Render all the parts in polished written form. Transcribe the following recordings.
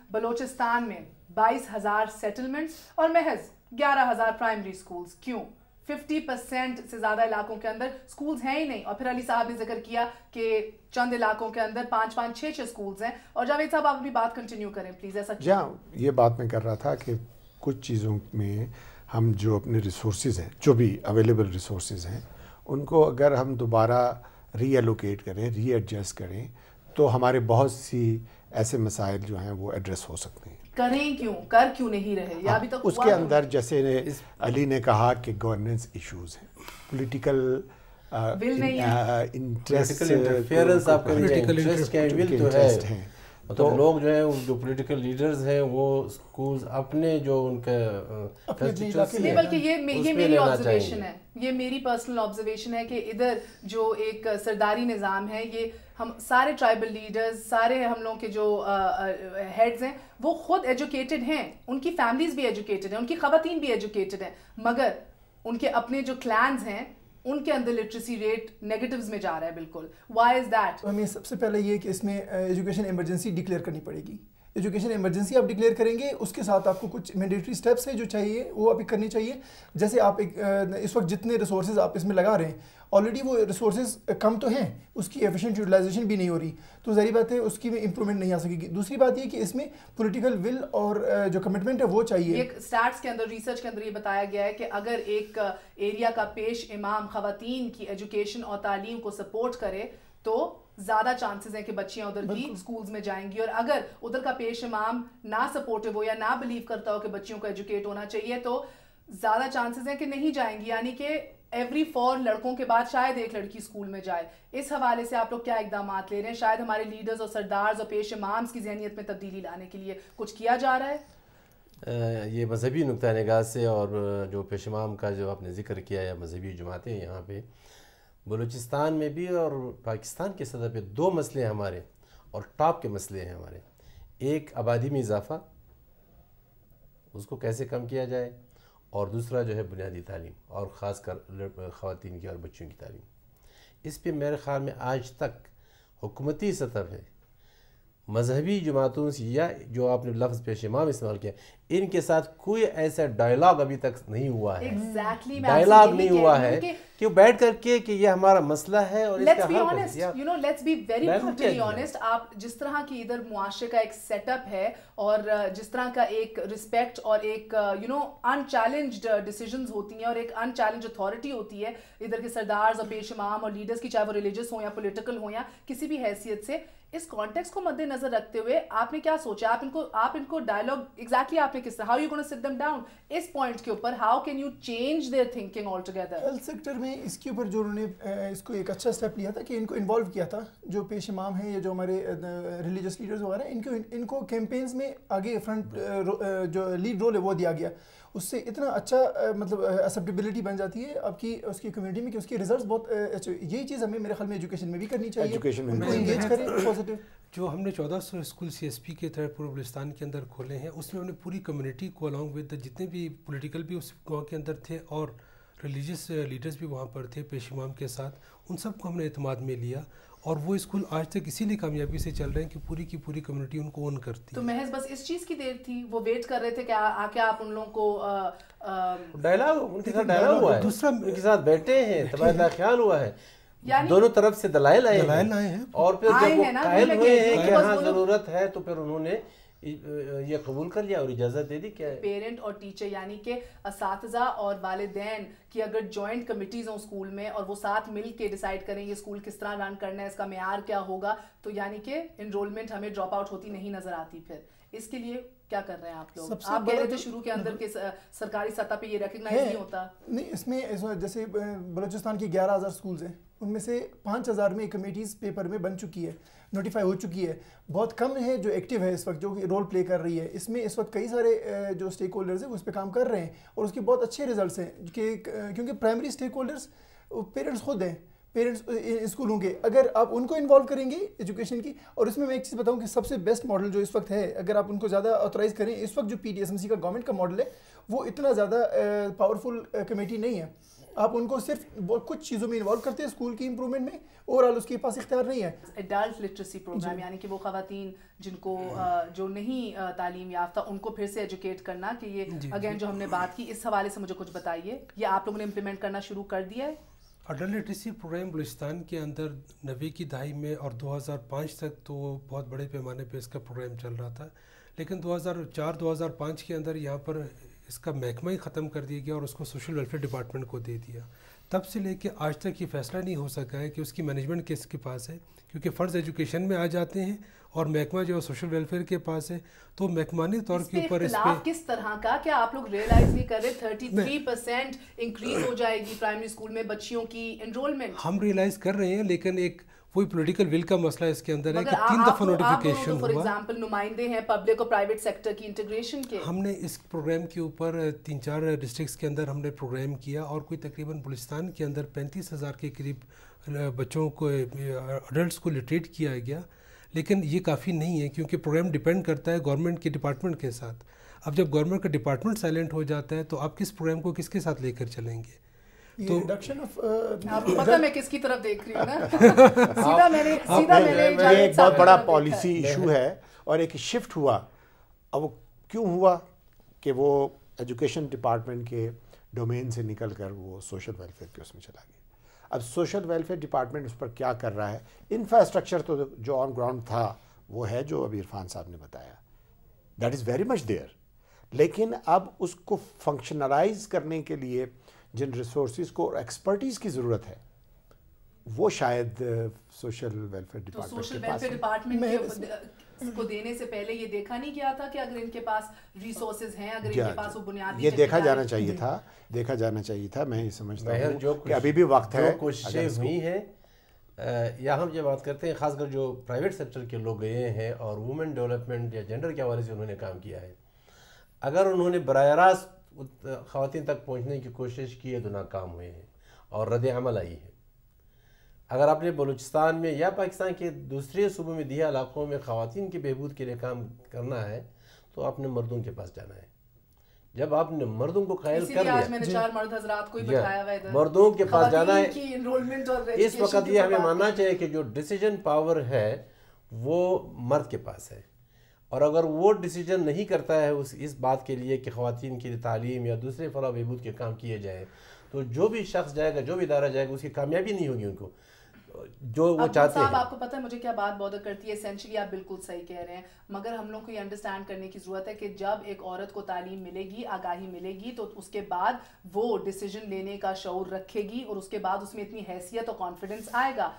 بلوچستان میں 22,000 سیٹلمنٹس اور محض 11,000 پرائمری سکولز. کیوں؟ 50% سے زیادہ علاقوں کے اندر سکولز ہیں ہی نہیں. اور پھر علی صاحب نے ذکر کیا کہ چند علاقوں کے اندر 5-6 سکولز ہیں. اور جاوید صاحب آپ اپنی بات کنٹینیو کریں پلیز. ایسا جہاں یہ بات میں کر رہا تھا کہ کچھ چیزوں میں ہم جو اپنے ریسورسز ہیں، جو بھی اویلیبل ریسورسز ہیں، ان کو اگر ہم دوبارہ ری ایلوکیٹ کریں، ری ایڈجسٹ کریں، تو ہمارے بہت سی ایسے مسائل جو ہیں وہ ایڈریس ہو سکتے ہیں. کریں کیوں؟ کر کیوں نہیں رہے؟ یا ابھی تک اس کے اندر جیسے علی نے کہا کہ گورننس ایشوز ہیں، پولیٹیکل انٹرسٹ ہیں. تو لوگ جو ہیں جو پولیٹیکل لیڈرز ہیں وہ سکولز اپنے جو ان کا نہیں، بلکہ یہ میری آبزرویشن ہے، یہ میری پرسنل آبزرویشن ہے کہ ادھر جو ایک سرداری نظام ہے، یہ ہم سارے ٹرائبل لیڈرز، سارے ہم لوگوں کے جو ہیڈز ہیں وہ خود ایجوکیٹڈ ہیں، ان کی فیملیز بھی ایجوکیٹڈ ہیں، ان کی خواتین بھی ایجوکیٹڈ ہیں، مگر ان کے اپنے جو کلانز ہیں ان کے اندر لٹریسی ریٹ نیگیٹیوز میں جا رہا ہے. بالکل. Why is that? ہمیں سب سے پہلے یہ کہ اس میں ایجوکیشن ایمرجنسی ڈکلیئر کرنی پڑے گی. ایجوکیشن ایمرجنسی آپ ڈکلیئر کریں گے، اس کے ساتھ آپ کو کچھ مینڈیٹری سٹیپس ہیں جو چاہیے وہ آپ کرنی چاہیے. جیسے آپ اس وقت جتنے ریسورسز آپ اس میں لگا رہے ہیں آلریڈی وہ ریسورسز کم تو ہیں، اس کی ایفیشینٹ یوٹیلائزیشن بھی نہیں ہو رہی، تو ظاہری بات ہے اس کی میں امپرومنٹ نہیں آ سکے گی. دوسری بات یہ کہ اس میں پولیٹیکل ول اور جو کمٹمنٹ ہے وہ چاہیے. ایک اسٹیٹس کے اندر، ریسرچ کے اندر یہ بتایا گیا ہے کہ اگر ایک ایریا کا پیش امام خواتین کی ایجوکیشن اور تعلیم کو سپورٹ کرے تو زیادہ چانسز ہیں کہ بچیاں ادھر کی سکولز میں جائیں گی. اور اگر ادھر کا پیش امام نہ سپورٹیو ہو یا نہ بلیو کرتا ہو کہ بچیوں کو ایجوکیٹ ہونا چاہیے تو زیادہ چانسز ہیں کہ نہیں جائیں گی. یعنی کہ ایوری 4 لڑکوں کے بعد شاید ایک لڑکی اسکول میں جائے. اس حوالے سے آپ لوگ کیا اقدامات لے رہے ہیں؟ شاید ہمارے لیڈرز اور سردارز اور پیش امامز کی ذہنیت میں تبدیلی لانے کے لیے کچھ کیا جا رہا ہے؟ یہ مذہبی نقطہ نگاہ سے اور جو پیش امام کا جو آپ نے ذکر کیا یا مذہبی جماعتیں یہاں پہ بلوچستان میں بھی اور پاکستان کی سطح پہ 2 مسئلے ہمارے اور ٹاپ کے مسئلے ہیں ہمارے. ایک آبادی میں اضافہ، اس کو کیسے کم کیا جائے، اور دوسرا جو ہے بنیادی تعلیم اور خاص کر خواتین کی اور بچوں کی تعلیم. اس پہ میرے خیال میں آج تک حکومتی سطح پہ مذہبی جماعتوں سے یا جو آپ نے لفظ پیش امام استعمال کیا ان کے ساتھ کوئی ایسا ڈائلاگ ابھی تک نہیں ہوا ہے. ڈائلاگ نہیں ہوا ہے کہ وہ بیٹھ کر کے کہ یہ ہمارا مسئلہ ہے اور اس کا حل. Let's be very brutally honest. آپ جس طرح کی ادھر معاشرے کا ایک سیٹ اپ ہے اور جس طرح کا ایک رسپیکٹ اور ایک ان چیلنجڈ ڈیسیژنز ہوتی ہیں اور ایک ان چیلنج اتھارٹی ہوتی ہے ادھر کے سردارز اور پیش امام اور لیڈرز کی، چاہے وہ ریلیجس ہوں یا پولیٹیکل ہوں یا کسی بھی حیثیت سے. اس کانٹیکس کو مد نظر رکھتے ہوئے آپ نے کیا سوچا؟ آپ ان کو ڈائلاگ ایگزیکٹلی آپ نے کس طرح، ہاؤ یو گونا سٹ دیم ڈاؤن اس پوائنٹ کے اوپر، how can you change their thinking all together? Health sector میں اس کے اوپر جو انہوں نے اس کو ایک اچھا اسٹیپ لیا تھا کہ ان کو انوالو کیا تھا، جو پیش امام ہیں یا جو ہمارے ریلیجس لیڈرز وغیرہ ان کو کیمپینز میں آگے فرنٹ جو لیڈ رول ہے وہ دیا گیا. اس سے اتنا اچھا مطلب ایکسیپٹیبلٹی بن جاتی ہے آپ کی اس کی کمیونٹی میں کہ اس کے ریزلٹس بہت اچھے. یہی چیز ہمیں میرے خیال میں ایجوکیشن میں بھی کرنی چاہیے، ان کو انگیج کریں پازیٹیو. جو ہم نے 1400 اسکول سی ایس پی کے تحت پورے بلوچستان کے اندر کھولے ہیں، اس میں ہم نے پوری کمیونٹی کو الانگ ود جتنے بھی پولیٹیکل بھی اس گاؤں کے اندر تھے اور ریلیجس لیڈرز بھی وہاں پر تھے پیش امام کے ساتھ، ان سب کو ہم نے اعتماد میں لیا اور وہ اسکول آج تک اسی لیے کامیابی سے چل رہے ہیں کہ پوری کی پوری کمیونٹی ان کو اون کرتی. تو محض بس اس چیز کی دیر تھی، وہ ویٹ کر رہے تھے کہ آ کے آپ ان لوگوں کو ڈائلاگ ان کے ساتھ ڈائلاگ ہوا ہے، دوسرا ان کے ساتھ بیٹھے ہیں، تبادلہ خیال ہوا ہے، دونوں طرف سے دلائل آئے ہیں اور پھر جب وہ قائل ہوئے ہیں کہ ہاں ضرورت ہے تو پھر انہوں نے یہ قبول کر لیا اور اجازت دے دی. کیا پیرنٹ اور ٹیچر یعنی کہ اساتذہ اور والدین کی اگر جوائنٹ کمیٹیز ہوں اسکول میں اور وہ ساتھ مل کے ڈیسائیڈ کریں یہ اسکول کس طرح رن کرنا ہے، اس کا معیار کیا ہوگا، تو یعنی کہ انرولمنٹ ہمیں ڈراپ آؤٹ ہوتی نہیں نظر آتی. پھر اس کے لیے کیا کر رہے ہیں آپ لوگ؟ آپ کہہ رہے تھے شروع کے اندر کہ سرکاری سطح پہ یہ ریکگنائز نہیں ہوتا. نہیں، اس میں جیسے بلوچستان کی 11,000 سکولز ہیں، ان میں سے 5,000 میں کمیٹیز پیپر میں بن چکی ہے، نوٹیفائی ہو چکی ہے. بہت کم ہے جو ایکٹیو ہے اس وقت، جو رول پلے کر رہی ہے. اس میں اس وقت کئی سارے جو اسٹیک ہولڈرز ہیں وہ اس پہ کام کر رہے ہیں اور اس کے بہت اچھے ریزلٹس ہیں کیونکہ پرائمری اسٹیک ہولڈرز پیرنٹس خود ہیں، پیرنٹس اسکولوں کے. اگر آپ ان کو انوالو کریں گے ایجوکیشن کی، اور اس میں ایک چیز بتاؤں کہ سب سے بیسٹ ماڈل جو اس وقت ہے اگر آپ ان کو زیادہ آتھورائز کریں، اس وقت جو PTSMC کا گورنمنٹ کا ماڈل ہے وہ اتنا زیادہ پاورفل کمیٹی نہیں ہے. آپ ان کو صرف کچھ چیزوں میں انوالو کرتے ہیں اسکول کی امپرومنٹ میں، اوور آل اس کے پاس اختیار نہیں ہے. ایڈلٹ لٹریسی پروگرام یعنی کہ وہ خواتین جن کو جو نہیں تعلیم یافتہ ان کو پھر سے ایجوکیٹ کرنا، کہ یہ اگین جو ہم نے بات کی اس حوالے سے مجھے کچھ بتائیے، یہ آپ لوگوں نے امپلیمنٹ کرنا شروع کر دیا ہے؟ اڈلٹ لٹریسی پروگرام بلوچستان کے اندر 90 کی دہائی میں اور 2005 تک تو بہت بڑے پیمانے پہ اس کا پروگرام چل رہا تھا، لیکن 2004-2005 کے اندر یہاں پر اس کا محکمہ ہی ختم کر دیا گیا اور اس کو سوشل ویلفیئر ڈپارٹمنٹ کو دے دیا. تب سے لے کے آج تک یہ فیصلہ نہیں ہو سکا ہے کہ اس کی مینجمنٹ کس کے پاس ہے، کیونکہ فرض ایجوکیشن میں آ جاتے ہیں اور محکمہ جو ہے سوشل ویلفیئر کے پاس ہے. تو محکمانی طور کے اوپر اس پہ کس طرح کا، کیا آپ لوگ ریئلائز نہیں کر رہے 33% انکریز ہو جائے گی پرائمری اسکول میں بچیوں کی انرولمنٹ؟ ہم ریئلائز کر رہے ہیں، لیکن ایک وہی پولیٹیکل ول کا مسئلہ اس کے اندر ہے کہ 3 دفعہ نوٹیفیکیشن ہوا. فار ایگزامپل نمائندے ہیں پبلک اور پرائیویٹ سیکٹر کی انٹیگریشن کے. ہم نے اس پروگرام کے اوپر 3-4 ڈسٹرکٹس کے اندر ہم نے پروگرام کیا اور کوئی تقریباً بلوچستان کے اندر 35,000 کے قریب بچوں کو اڈلٹس کو لٹریٹ کیا گیا. لیکن یہ کافی نہیں ہے کیونکہ پروگرام ڈیپینڈ کرتا ہے گورنمنٹ کے ڈپارٹمنٹ کے ساتھ. اب جب گورنمنٹ کا ڈپارٹمنٹ سائلنٹ ہو جاتا ہے تو آپ کس پروگرام کو کس کے ساتھ لے کر چلیں گے؟ تو ریڈکشن آف آپ کو پتہ میں کس کی طرف دیکھ رہی ہوں نا، سیدھا میں نے ایک بہت بڑا پالیسی ایشو ہے اور ایک شفٹ ہوا. اب وہ کیوں ہوا کہ وہ ایجوکیشن ڈپارٹمنٹ کے ڈومین سے نکل کر وہ سوشل ویلفیئر کے اس میں چلا گیا. اب سوشل ویلفیئر ڈپارٹمنٹ اس پر کیا کر رہا ہے؟ انفراسٹرکچر تو جو آن گراؤنڈ تھا وہ ہے جو ابھی عرفان صاحب نے بتایا، that is very much there. لیکن اب اس کو فنکشنلائز کرنے کے لیے جن ریسورسز کو اور ایکسپرٹیز کی ضرورت ہے وہ شاید سوشل ویلفیئر ڈپارٹمنٹ کو دینے سے پہلے یہ دیکھا نہیں گیا تھا کہ اگر ان کے پاس ریسورسز ہیں، اگر ان کے پاس وہ بنیادی، یہ دیکھا جانا چاہیے تھا. میں یہ سمجھتا ہوں کہ ابھی بھی وقت ہے. کوششیں ہوئی ہیں یا ہم یہ بات کرتے ہیں خاص کر جو پرائیویٹ سیکٹر کے لوگ گئے ہیں اور وومن ڈیولپمنٹ یا جینڈر کے حوالے سے انہوں نے کام کیا ہے، اگر انہوں نے براہ راست خواتین تک پہنچنے کی کوشش کی ہے تو ناکام ہوئے ہیں اور رد عمل آئی ہے. اگر آپ نے بلوچستان میں یا پاکستان کے دوسرے صوبوں میں دیہی علاقوں میں خواتین کی بہبود کے لیے کام کرنا ہے تو آپ نے مردوں کے پاس جانا ہے. جب آپ نے مردوں کو قائل کر لیا، میں نے 4 مرد حضرات کو ہی بٹھایا ہوا ہے، مردوں کے پاس جانا ہے. اس وقت یہ ہمیں ماننا چاہیے کہ جو ڈیسیجن پاور ہے وہ مرد کے پاس ہے، اور اگر وہ ڈیسیجن نہیں کرتا ہے اس بات کے لیے کہ خواتین کی تعلیم یا دوسرے فلاح بہبود کے کام کیے جائیں، تو جو بھی شخص جائے گا، جو بھی ادارہ جائے گا، اس کی کامیابی نہیں ہوگی ان کو جو وہ چاہتے ہیں. آپ کو پتہ ہے مجھے کیا بات بودر کرتی ہے؟ اسینشلی آپ بالکل صحیح کہہ رہے ہیں، مگر ہم لوگ کو یہ انڈرسٹینڈ کرنے کی ضرورت ہے کہ جب ایک عورت کو تعلیم ملے گی، آگاہی ملے گی، تو اس کے بعد وہ ڈیسیجن لینے کا شعور رکھے گی اور اس کے بعد اس میں اتنی حیثیت اور کانفیڈنس آئے گا.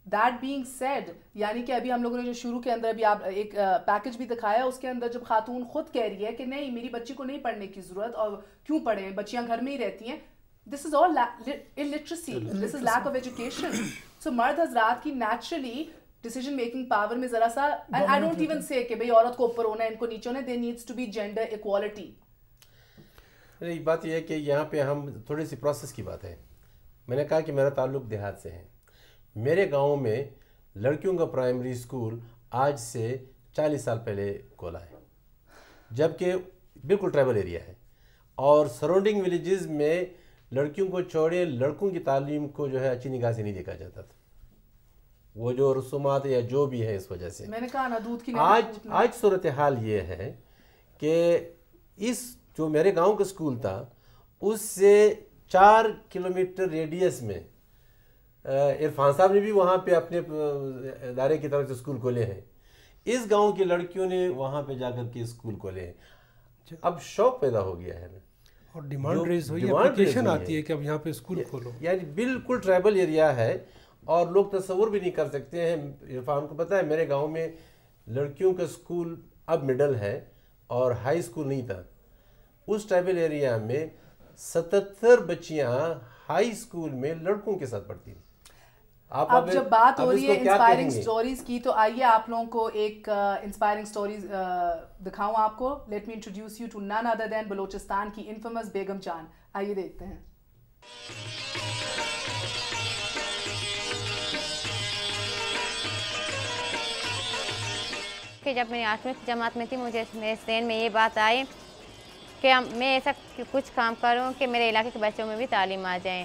That being said، یعنی کہ ابھی ہم لوگوں نے جو شروع کے اندر بھی آپ ایک پیکج بھی دکھایا، اس کے اندر جب خاتون خود کہہ رہی ہے کہ نہیں میری بچی کو نہیں پڑھنے کی ضرورت، اور کیوں پڑھیں، بچیاں گھر میں ہی رہتی ہیں، this is all illiteracy, this is lack of education. So مرد حضرات کی نیچرلی ڈیسیجن میکنگ پاور میں ذرا سا، and I don't even say کہ بھئی عورت کو اوپر ہونا ہے، ان کو نیچے ہونا ہے، there needs to be gender equality. ایک بات یہ ہے کہ یہاں پہ ہم تھوڑی سی پروسیس کی بات ہے. میں نے کہا کہ میرا تعلق دیہات سے ہے. میرے گاؤں میں لڑکیوں کا پرائمری اسکول آج سے 40 سال پہلے کھولا ہے، جبکہ بالکل ٹرائبل ایریا ہے، اور سراؤنڈنگ ولیجز میں لڑکیوں کو چھوڑے لڑکوں کی تعلیم کو جو ہے اچھی نگاہ سے نہیں دیکھا جاتا تھا. وہ جو رسومات یا جو بھی ہے اس وجہ سے میں نے کہا نا دودھ کی آج صورتحال یہ ہے کہ اس جو میرے گاؤں کا اسکول تھا اس سے 4 کلومیٹر ریڈیس میں عرفان صاحب نے بھی وہاں پہ اپنے ادارے کی طرف سے اسکول کھولے ہیں. اس گاؤں کی لڑکیوں نے وہاں پہ جا کر کے اسکول کھولے ہیں. اب شوق پیدا ہو گیا ہے اور ڈیمانڈ ریز ہوئی ہے، اپلیکیشن آتی ہے کہ اب یہاں پہ اسکول کھولو. یعنی بالکل ٹرائبل ایریا ہے اور لوگ تصور بھی نہیں کر سکتے ہیں. عرفان کو پتہ ہے میرے گاؤں میں لڑکیوں کا اسکول اب مڈل ہے اور ہائی اسکول نہیں تھا. اس ٹرائبل ایریا میں 77 بچیاں ہائی اسکول میں لڑکوں کے ساتھ پڑھتی ہیں. اب جب بات ہو رہی ہے انسپائرنگ سٹوریز کی، تو آئیے آپ لوگوں کو ایک انسپائرنگ سٹوریز دکھاؤں آپ کو. Let me introduce you to none other than Balochistan کی انفیمس بیگم جان. آئیے دیکھتے ہیں. کہ جب میں 8ویں جماعت میں تھی، مجھے میرے ذہن میں یہ بات آئی کہ میں ایسا کچھ کام کروں کہ میرے علاقے کے بچوں میں بھی تعلیم آ جائیں.